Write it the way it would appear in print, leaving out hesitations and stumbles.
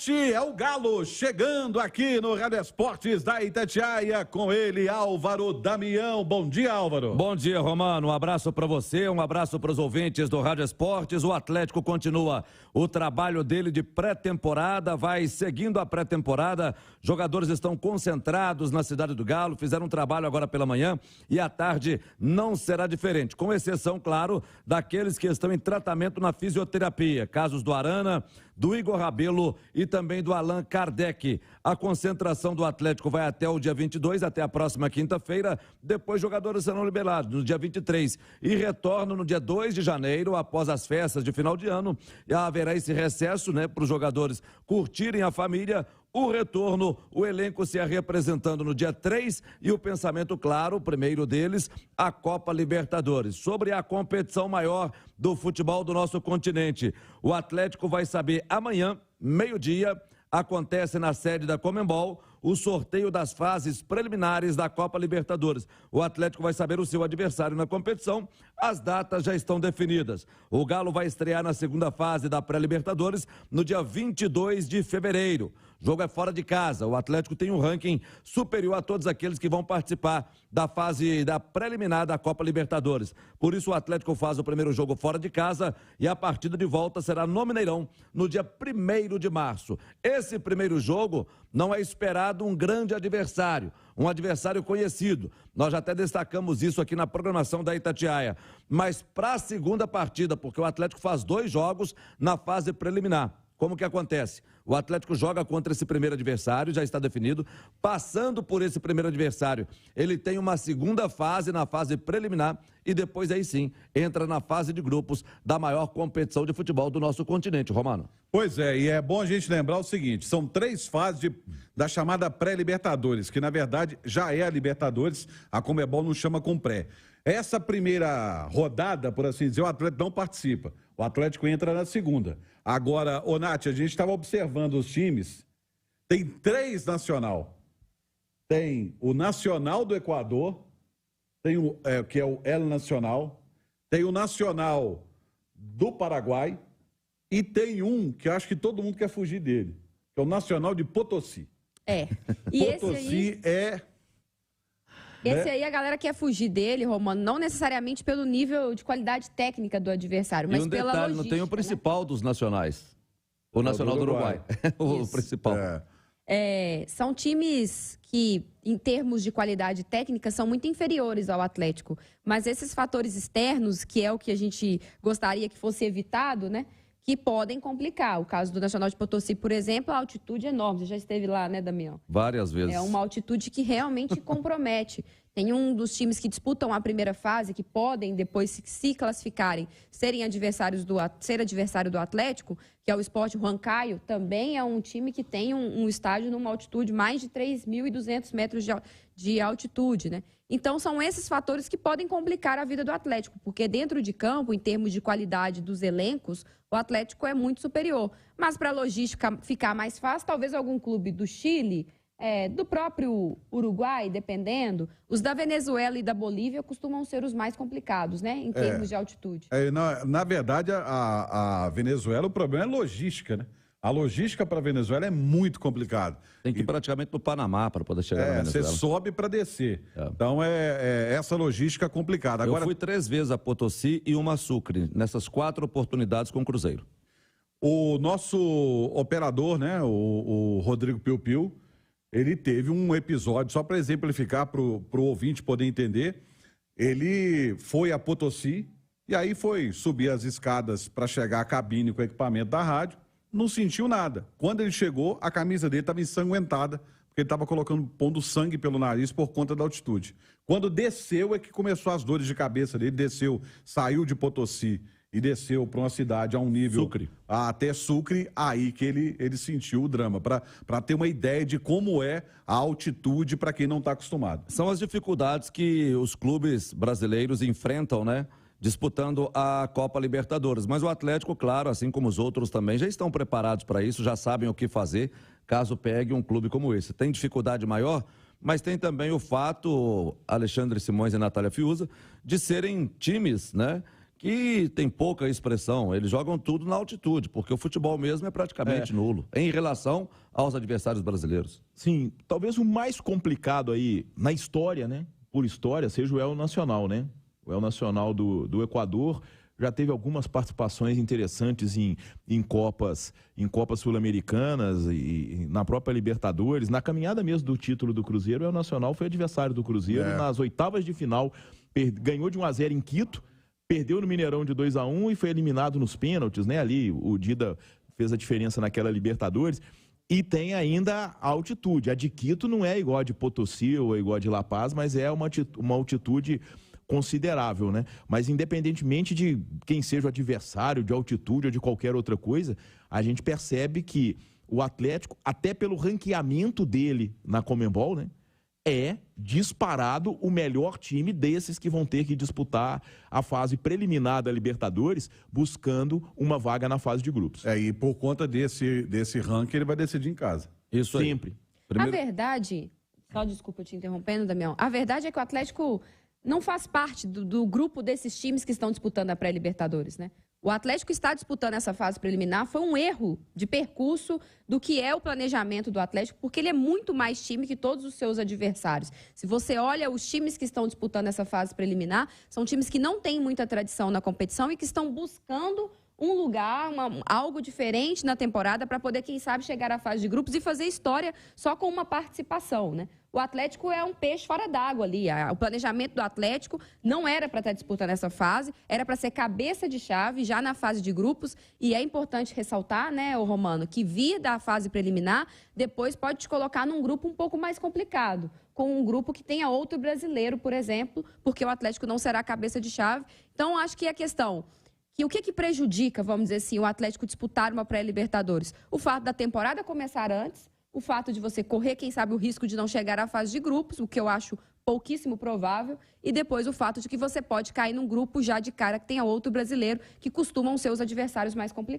É o Galo chegando aqui no Rádio Esportes da Itatiaia, com ele, Álvaro Damião. Bom dia, Álvaro. Bom dia, Romano. Um abraço para você, um abraço para os ouvintes do Rádio Esportes. O Atlético continua o trabalho dele de pré-temporada, vai seguindo a pré-temporada. Jogadores estão concentrados na cidade do Galo, fizeram um trabalho agora pela manhã e à tarde não será diferente, com exceção, claro, daqueles que estão em tratamento na fisioterapia. Casos do Arana, do Igor Rabelo e também do Allan Kardec. A concentração do Atlético vai até o dia 22, até a próxima quinta-feira. Depois, jogadores serão liberados no dia 23 e retornam no dia 2 de janeiro, após as festas de final de ano. E haverá esse recesso, para os jogadores curtirem a família. O retorno, o elenco se representando no dia 3 e o pensamento claro, o primeiro deles, a Copa Libertadores. Sobre a competição maior do futebol do nosso continente. O Atlético vai saber amanhã, meio-dia, acontece na sede da Conmebol o sorteio das fases preliminares da Copa Libertadores. O Atlético vai saber o seu adversário na competição, as datas já estão definidas. O Galo vai estrear na segunda fase da pré-Libertadores no dia 22 de fevereiro. O jogo é fora de casa, o Atlético tem um ranking superior a todos aqueles que vão participar da fase da preliminar da Copa Libertadores. Por isso o Atlético faz o primeiro jogo fora de casa e a partida de volta será no Mineirão no dia 1º de março. Esse primeiro jogo não é esperado um grande adversário, um adversário conhecido. Nós já até destacamos isso aqui na programação da Itatiaia. Mas para a segunda partida, porque o Atlético faz 2 jogos na fase preliminar. Como que acontece? O Atlético joga contra esse primeiro adversário, já está definido. Passando por esse primeiro adversário, ele tem uma segunda fase na fase preliminar e depois aí sim entra na fase de grupos da maior competição de futebol do nosso continente, Romano. Pois é, e é bom a gente lembrar o seguinte, são 3 fases da chamada pré-Libertadores, que na verdade já é a Libertadores, a Conmebol não chama com pré. Essa primeira rodada, por assim dizer, o Atlético não participa. O Atlético entra na segunda. Agora, ô Nath, a gente estava observando os times. Tem 3 nacional. Tem o Nacional do Equador, tem que é o El Nacional, tem o Nacional do Paraguai e tem um que eu acho que todo mundo quer fugir dele, que é o Nacional de Potosí. E Potosí esse aí a galera quer fugir dele, Romano, não necessariamente pelo nível de qualidade técnica do adversário, mas pela detalhe, logística. Não tem o principal dos nacionais, o Nacional do Uruguai. O principal. São times que, em termos de qualidade técnica, são muito inferiores ao Atlético. Mas esses fatores externos, que é o que a gente gostaria que fosse evitado, que podem complicar. O caso do Nacional de Potosí, por exemplo, a altitude é enorme. Você já esteve lá, né, Damião? Várias vezes. É uma altitude que realmente compromete. Tem um dos times que disputam a primeira fase, que podem, depois, se classificarem, ser adversário do Atlético, que é o Sport Huancayo. Também é um time que tem um estádio numa altitude mais de 3.200 metros de altitude, Então, são esses fatores que podem complicar a vida do Atlético, porque dentro de campo, em termos de qualidade dos elencos, o Atlético é muito superior. Mas para a logística ficar mais fácil, talvez algum clube do Chile, do próprio Uruguai, dependendo, os da Venezuela e da Bolívia costumam ser os mais complicados, em termos de altitude. Na verdade, a Venezuela, o problema é logística, A logística para a Venezuela é muito complicada. Tem que ir praticamente no Panamá para poder chegar na Venezuela. Você sobe para descer. Então, essa logística complicada. Agora, eu fui 3 vezes a Potosí e uma Sucre, nessas 4 oportunidades com o Cruzeiro. O nosso operador, o Rodrigo Piu Piu, ele teve um episódio, só para exemplificar, para o ouvinte poder entender. Ele foi a Potosí e aí foi subir as escadas para chegar à cabine com o equipamento da rádio. Não sentiu nada. Quando ele chegou, a camisa dele estava ensanguentada, porque ele estava pondo sangue pelo nariz por conta da altitude. Quando desceu é que começou as dores de cabeça dele, saiu de Potosí e desceu para uma cidade a um nível... Sucre. Até Sucre, aí que ele sentiu o drama, para ter uma ideia de como é a altitude para quem não está acostumado. São as dificuldades que os clubes brasileiros enfrentam, disputando a Copa Libertadores. Mas o Atlético, claro, assim como os outros também, já estão preparados para isso, já sabem o que fazer caso pegue um clube como esse. Tem dificuldade maior, mas tem também o fato, Alexandre Simões e Natália Fiuza, de serem times, que tem pouca expressão. Eles jogam tudo na altitude, porque o futebol mesmo é praticamente nulo em relação aos adversários brasileiros. Sim, talvez o mais complicado aí na história, né? Por história, seja o El Nacional, né? O El Nacional do Equador já teve algumas participações interessantes em Copas Sul-Americanas e na própria Libertadores. Na caminhada mesmo do título do Cruzeiro, o El Nacional foi adversário do Cruzeiro nas oitavas de final. Ganhou de 1-0 em Quito, perdeu no Mineirão de 2-1 e foi eliminado nos pênaltis, né? Ali o Dida fez a diferença naquela Libertadores. E tem ainda a altitude. A de Quito não é igual a de Potosí ou igual a de La Paz, mas é uma altitude considerável, né? Mas independentemente de quem seja o adversário, de altitude ou de qualquer outra coisa, a gente percebe que o Atlético, até pelo ranqueamento dele na Conmebol, né? É disparado o melhor time desses que vão ter que disputar a fase preliminar da Libertadores, buscando uma vaga na fase de grupos. E por conta desse ranking, ele vai decidir em casa. Isso aí. Sempre. A verdade, só desculpa te interrompendo, Damião, a verdade é que o Atlético não faz parte do grupo desses times que estão disputando a pré-Libertadores, né? O Atlético está disputando essa fase preliminar, foi um erro de percurso do que é o planejamento do Atlético, porque ele é muito mais time que todos os seus adversários. Se você olha os times que estão disputando essa fase preliminar, são times que não têm muita tradição na competição e que estão buscando um lugar, algo diferente na temporada para poder, quem sabe, chegar à fase de grupos e fazer história só com uma participação, né? O Atlético é um peixe fora d'água ali. O planejamento do Atlético não era para estar disputando essa fase, era para ser cabeça de chave já na fase de grupos. E é importante ressaltar, né, o Romano, que vir da fase preliminar depois pode te colocar num grupo um pouco mais complicado, com um grupo que tenha outro brasileiro, por exemplo, porque o Atlético não será cabeça de chave. Então, acho que a questão... E o que prejudica, vamos dizer assim, o Atlético disputar uma pré-Libertadores? O fato da temporada começar antes, o fato de você correr, quem sabe, o risco de não chegar à fase de grupos, o que eu acho pouquíssimo provável, e depois o fato de que você pode cair num grupo já de cara que tenha outro brasileiro, que costumam ser os adversários mais complicados.